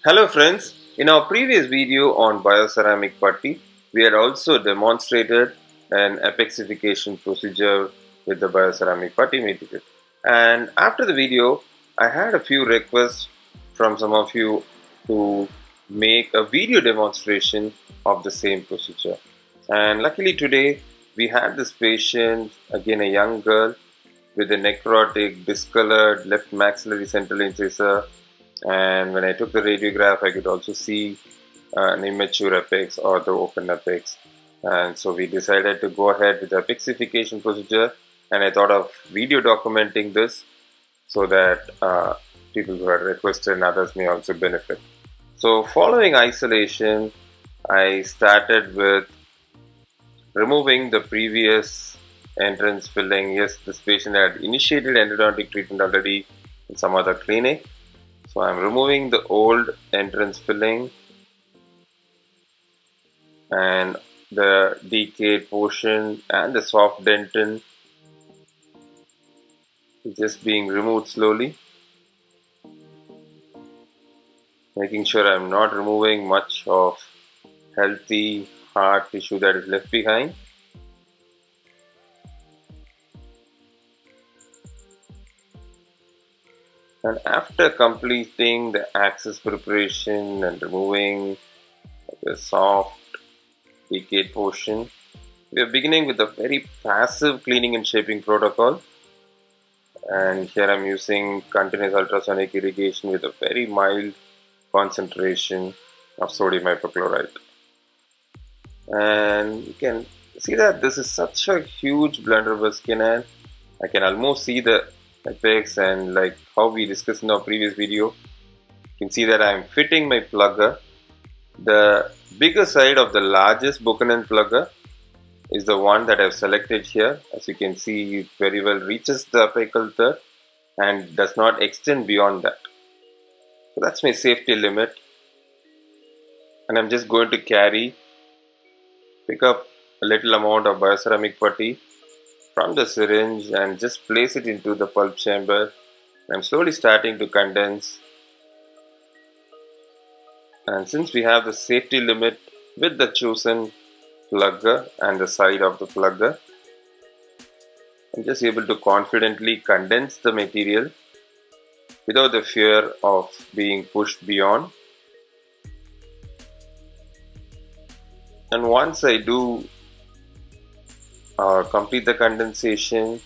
Hello friends, in our previous video on bioceramic putty, we had also demonstrated an Apexification procedure with the bioceramic putty material. And after the video, I had a few requests from some of you to make a video demonstration of the same procedure. And luckily today, we had this patient, again a young girl, with a necrotic, discolored left maxillary central incisor, and when I took the radiograph I could also see an immature apex or the open apex, and so we decided to go ahead with the apexification procedure, and I thought of video documenting this so that people who had requested and others may also benefit. So following isolation, I started with removing the previous entrance filling. Yes, this patient had initiated endodontic treatment already in some other clinic. So I'm removing the old entrance filling and the decayed portion, and the soft dentin is just being removed slowly, making sure I'm not removing much of healthy hard tissue that is left behind. And after completing the access preparation and removing the soft decayed portion, we are beginning with a very passive cleaning and shaping protocol. And here I'm using continuous ultrasonic irrigation with a very mild concentration of sodium hypochlorite. And you can see that this is such a huge blunderbuss canal. I can almost see the apex, and like how we discussed in our previous video, you can see that I'm fitting my plugger. The bigger side of the largest Buchanan plugger is the one that I've selected here. As you can see, it very well reaches the apical third and does not extend beyond that. So that's my safety limit, and I'm just going to pick up a little amount of bioceramic putty from the syringe and just place it into the pulp chamber. I'm slowly starting to condense, and since we have the safety limit with the chosen plugger and the side of the plugger, I'm just able to confidently condense the material without the fear of being pushed beyond. And once I do complete the condensation,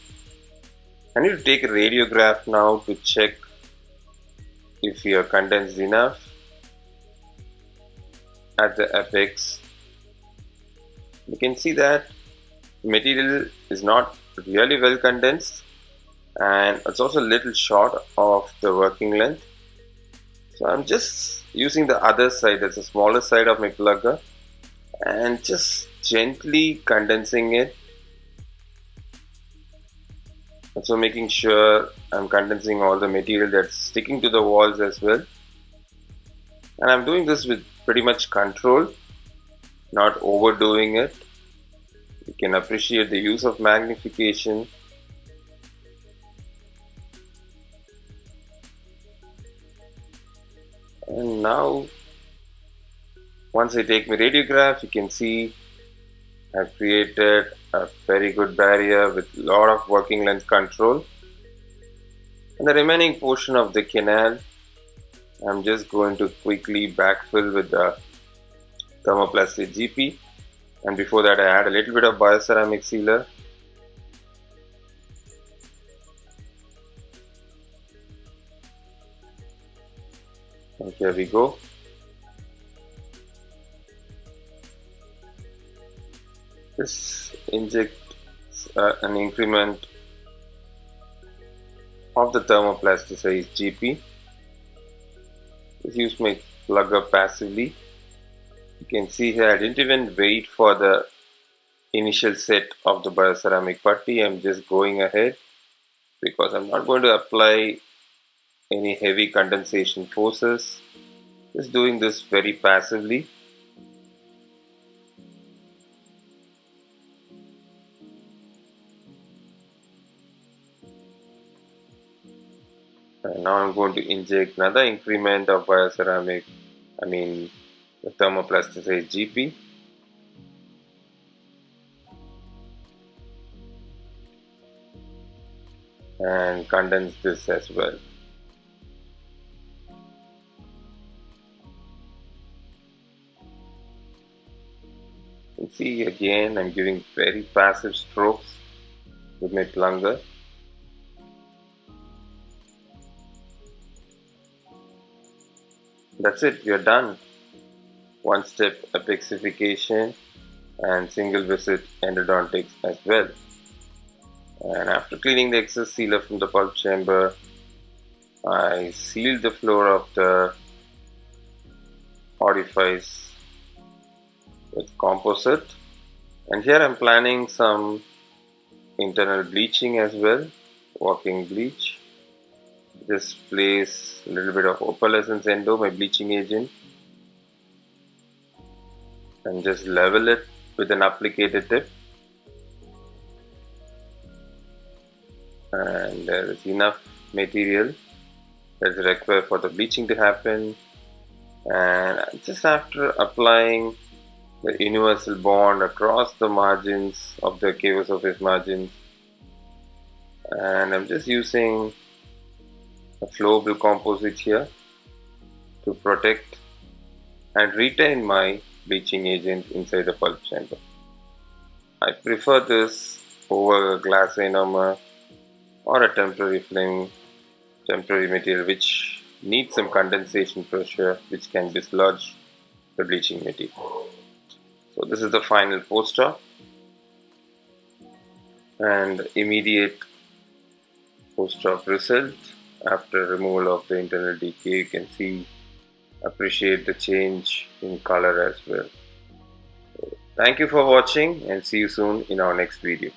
I need to take a radiograph now to check if we are condensed enough at the apex. You can see that material is not really well condensed, and it's also a little short of the working length. So I'm just using the other side, that's the smaller side of my plugger, and just gently condensing it. Also making sure I'm condensing all the material that's sticking to the walls as well. And I'm doing this with pretty much control, not overdoing it. You can appreciate the use of magnification. And now, once I take my radiograph, you can see I've created a very good barrier with a lot of working length control. And the remaining portion of the canal, I'm just going to quickly backfill with the thermoplastic GP. And before that, I add a little bit of bioceramic sealer. And here we go. Just inject an increment of the thermoplasticized GP. Just use my plugger passively. You can see here I didn't even wait for the initial set of the bioceramic putty. I'm just going ahead because I'm not going to apply any heavy condensation forces. Just doing this very passively. And now I'm going to inject another increment of bioceramic I mean the thermoplasticized GP, and condense this as well. You see again I'm giving very passive strokes with my plunger. That's it, we are done. One step apexification and single visit endodontics as well. And after cleaning the excess sealer from the pulp chamber, I sealed the floor of the orifice with composite, and here I'm planning some internal bleaching as well, walking bleach. Just place a little bit of opalescence endo, my bleaching agent, and just level it with an applicator tip, and there is enough material that is required for the bleaching to happen. And just after applying the universal bond across the margins of the cavus surface margins, and I'm just using a flowable composite here to protect and retain my bleaching agent inside the pulp chamber. I prefer this over a glass ionomer or a temporary material which needs some condensation pressure, which can dislodge the bleaching material. So this is the final post-op and immediate post-op result. After removal of the internal decay, you can appreciate the change in color as well. Thank you for watching, and see you soon in our next video.